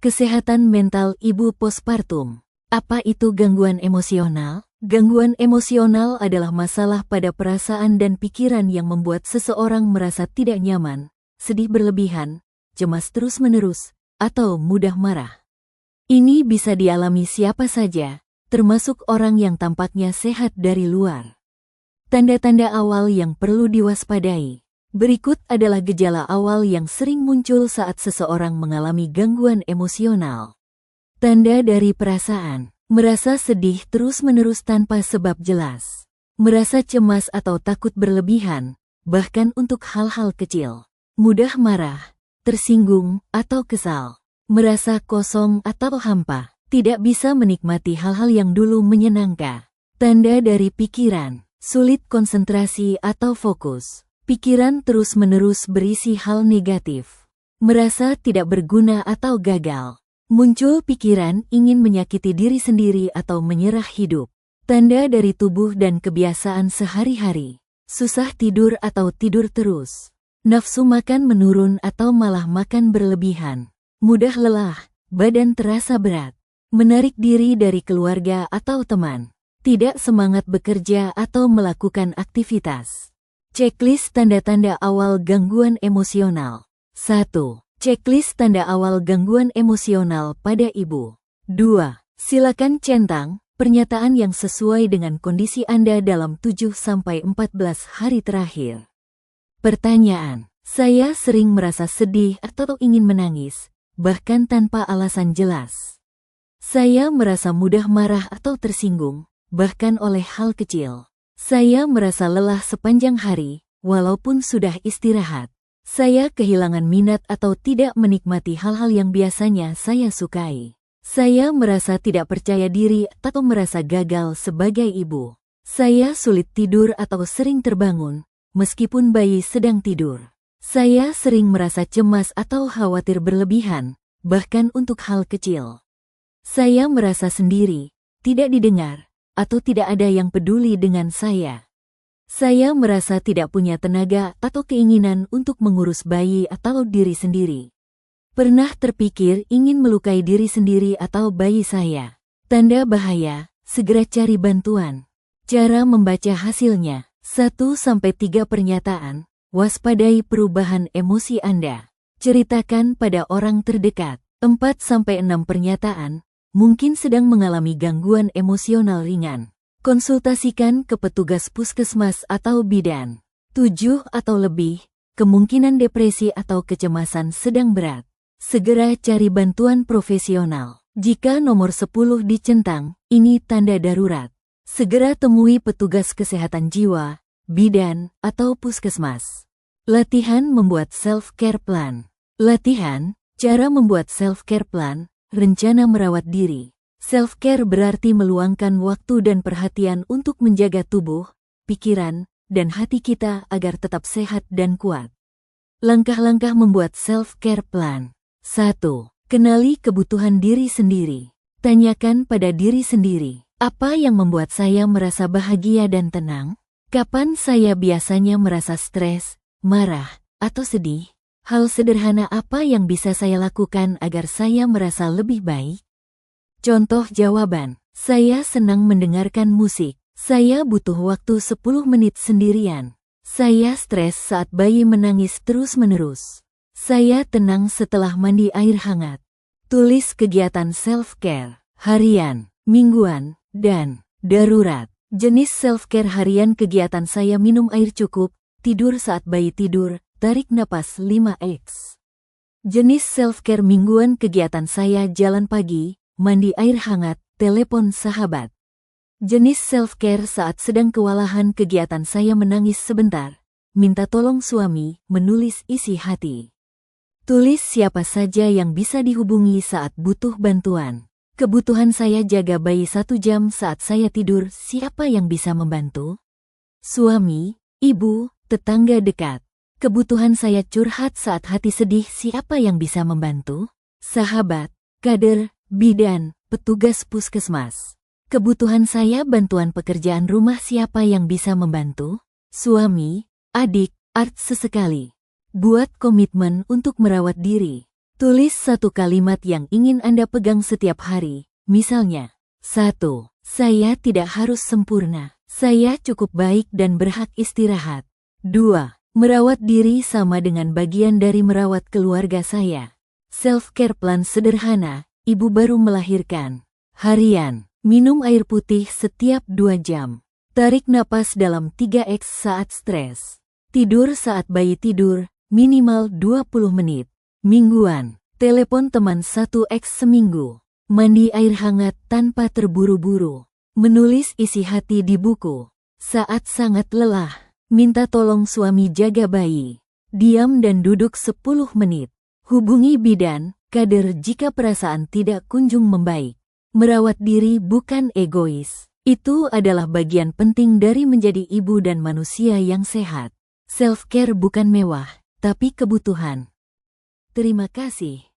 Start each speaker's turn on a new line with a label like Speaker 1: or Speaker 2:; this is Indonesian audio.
Speaker 1: Kesehatan mental ibu postpartum. Apa itu gangguan emosional? Gangguan emosional adalah masalah pada perasaan dan pikiran yang membuat seseorang merasa tidak nyaman, sedih berlebihan, cemas terus-menerus, atau mudah marah. Ini bisa dialami siapa saja, termasuk orang yang tampaknya sehat dari luar. Tanda-tanda awal yang perlu diwaspadai. Berikut adalah gejala awal yang sering muncul saat seseorang mengalami gangguan emosional. Tanda dari perasaan. Merasa sedih terus-menerus tanpa sebab jelas. Merasa cemas atau takut berlebihan, bahkan untuk hal-hal kecil. Mudah marah, tersinggung, atau kesal. Merasa kosong atau hampa. Tidak bisa menikmati hal-hal yang dulu menyenangkan. Tanda dari pikiran. Sulit konsentrasi atau fokus. Pikiran terus-menerus berisi hal negatif. Merasa tidak berguna atau gagal. Muncul pikiran ingin menyakiti diri sendiri atau menyerah hidup. Tanda dari tubuh dan kebiasaan sehari-hari. Susah tidur atau tidur terus. Nafsu makan menurun atau malah makan berlebihan. Mudah lelah, badan terasa berat. Menarik diri dari keluarga atau teman. Tidak semangat bekerja atau melakukan aktivitas. Checklist tanda-tanda awal gangguan emosional. 1. Checklist tanda awal gangguan emosional pada ibu. 2. Silakan centang pernyataan yang sesuai dengan kondisi Anda dalam 7-14 hari terakhir. Pertanyaan. Saya sering merasa sedih atau ingin menangis, bahkan tanpa alasan jelas. Saya merasa mudah marah atau tersinggung, bahkan oleh hal kecil. Saya merasa lelah sepanjang hari, walaupun sudah istirahat. Saya kehilangan minat atau tidak menikmati hal-hal yang biasanya saya sukai. Saya merasa tidak percaya diri atau merasa gagal sebagai ibu. Saya sulit tidur atau sering terbangun, meskipun bayi sedang tidur. Saya sering merasa cemas atau khawatir berlebihan, bahkan untuk hal kecil. Saya merasa sendiri, tidak didengar, atau tidak ada yang peduli dengan saya. Saya merasa tidak punya tenaga atau keinginan untuk mengurus bayi atau diri sendiri. Pernah terpikir ingin melukai diri sendiri atau bayi saya. Tanda bahaya, segera cari bantuan. Cara membaca hasilnya. 1-3 pernyataan. Waspadai perubahan emosi Anda. Ceritakan pada orang terdekat. 4-6 pernyataan. Mungkin sedang mengalami gangguan emosional ringan. Konsultasikan ke petugas puskesmas atau bidan. 7 atau lebih, kemungkinan depresi atau kecemasan sedang berat. Segera cari bantuan profesional. Jika nomor 10 dicentang, ini tanda darurat. Segera temui petugas kesehatan jiwa, bidan, atau puskesmas. Latihan membuat self-care plan. Latihan, cara membuat self-care plan. Rencana merawat diri. Self-care berarti meluangkan waktu dan perhatian untuk menjaga tubuh, pikiran, dan hati kita agar tetap sehat dan kuat. Langkah-langkah membuat self-care plan. 1. Kenali kebutuhan diri sendiri. Tanyakan pada diri sendiri, apa yang membuat saya merasa bahagia dan tenang? Kapan saya biasanya merasa stres, marah, atau sedih? Hal sederhana apa yang bisa saya lakukan agar saya merasa lebih baik? Contoh jawaban. Saya senang mendengarkan musik. Saya butuh waktu 10 menit sendirian. Saya stres saat bayi menangis terus-menerus. Saya tenang setelah mandi air hangat. Tulis kegiatan self-care, harian, mingguan, dan darurat. Jenis self-care harian kegiatan saya minum air cukup, tidur saat bayi tidur, tarik napas 5x. Jenis self-care mingguan kegiatan saya jalan pagi, mandi air hangat, telepon sahabat. Jenis self-care saat sedang kewalahan kegiatan saya menangis sebentar, minta tolong suami, menulis isi hati. Tulis siapa saja yang bisa dihubungi saat butuh bantuan. Kebutuhan saya jaga bayi 1 jam saat saya tidur, siapa yang bisa membantu? Suami, ibu, tetangga dekat. Kebutuhan saya curhat saat hati sedih, siapa yang bisa membantu? Sahabat, kader, bidan, petugas puskesmas. Kebutuhan saya bantuan pekerjaan rumah, siapa yang bisa membantu? Suami, adik, art sesekali. Buat komitmen untuk merawat diri. Tulis satu kalimat yang ingin Anda pegang setiap hari. Misalnya, 1. Saya tidak harus sempurna. Saya cukup baik dan berhak istirahat. 2. Merawat diri sama dengan bagian dari merawat keluarga saya. Self-care plan sederhana, ibu baru melahirkan. Harian, minum air putih setiap 2 jam. Tarik napas dalam 3x saat stres. Tidur saat bayi tidur, minimal 20 menit. Mingguan, telepon teman 1x seminggu. Mandi air hangat tanpa terburu-buru. Menulis isi hati di buku. Saat sangat lelah, minta tolong suami jaga bayi. Diam dan duduk 10 menit. Hubungi bidan, kader jika perasaan tidak kunjung membaik. Merawat diri bukan egois. Itu adalah bagian penting dari menjadi ibu dan manusia yang sehat. Self-care bukan mewah, tapi kebutuhan. Terima kasih.